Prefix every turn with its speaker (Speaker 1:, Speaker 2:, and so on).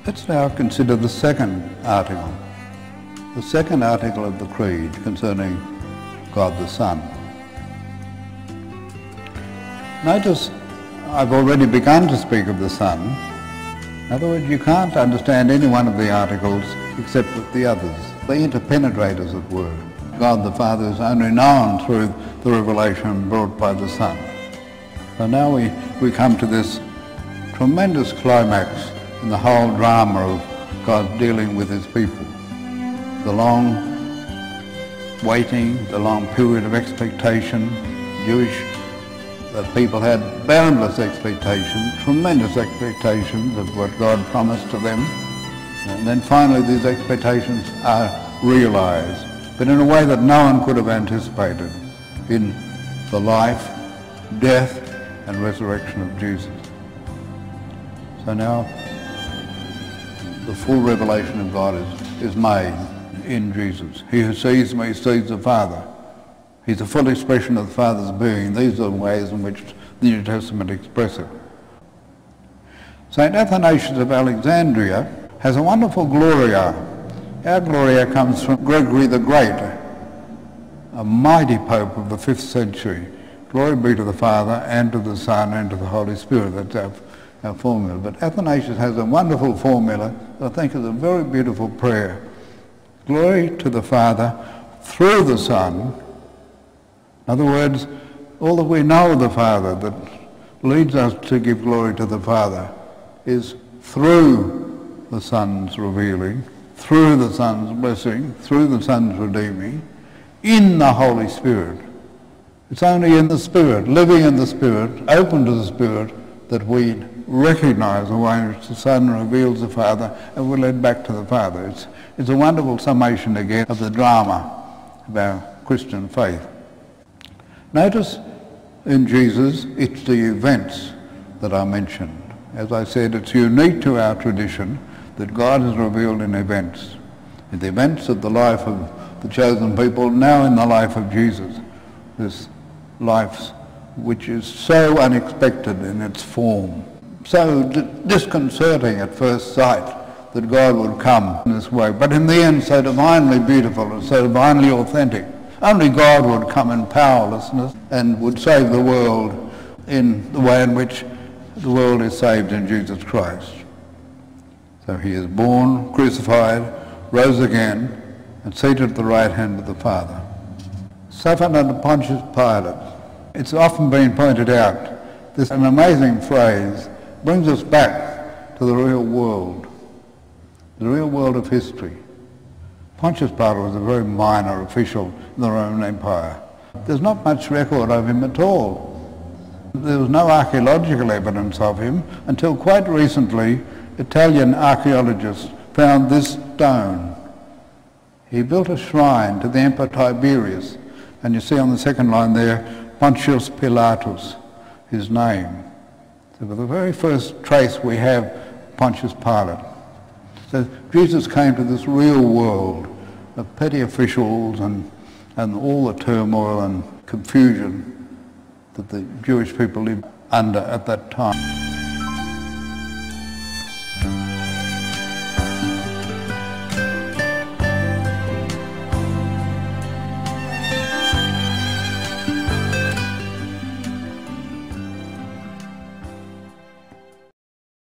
Speaker 1: Let's now consider the second article of the Creed concerning God the Son. Notice I've already begun to speak of the Son. In other words, you can't understand any one of the articles except with the others. The interpenetrators, as it were. God the Father is only known through the revelation brought by the Son. So now we come to this tremendous climax in the whole drama of God dealing with his people. The long waiting, the long period of expectation. The people had boundless expectations, tremendous expectations of what God promised to them. And then finally these expectations are realized, but in a way that no one could have anticipated, in the life, death and resurrection of Jesus. So now the full revelation of God is made in Jesus. He who sees me sees the Father. He's a full expression of the Father's being. These are the ways in which the New Testament express it. St. Athanasius of Alexandria has a wonderful Gloria. Our Gloria comes from Gregory the Great, a mighty pope of the 5th century. Glory be to the Father and to the Son and to the Holy Spirit. That's our formula. But Athanasius has a wonderful formula that I think is a very beautiful prayer. Glory to the Father through the Son. In other words, all that we know of the Father that leads us to give glory to the Father is through the Son's revealing, through the Son's blessing, through the Son's redeeming, in the Holy Spirit. It's only in the Spirit, living in the Spirit, open to the Spirit, that we recognise the way in which the Son reveals the Father and we're led back to the Father. It's a wonderful summation again of the drama of our Christian faith. Notice in Jesus it's the events that are mentioned. As I said, it's unique to our tradition that God is revealed in events. In the events of the life of the chosen people, now in the life of Jesus. This life which is so unexpected in its form, so disconcerting at first sight that God would come in this way, but in the end so divinely beautiful and so divinely authentic. Only God would come in powerlessness and would save the world in the way in which the world is saved in Jesus Christ. So he is born, crucified, rose again, and seated at the right hand of the Father. Suffered under Pontius Pilate. It's often been pointed out, this an amazing phrase brings us back to the real world of history. Pontius Pilate was a very minor official in the Roman Empire. There's not much record of him at all. There was no archaeological evidence of him until quite recently Italian archaeologists found this stone. He built a shrine to the Emperor Tiberius, and you see on the second line there, Pontius Pilatus, his name. So for the very first trace we have Pontius Pilate. So Jesus came to this real world of petty officials and all the turmoil and confusion that the Jewish people lived under at that time.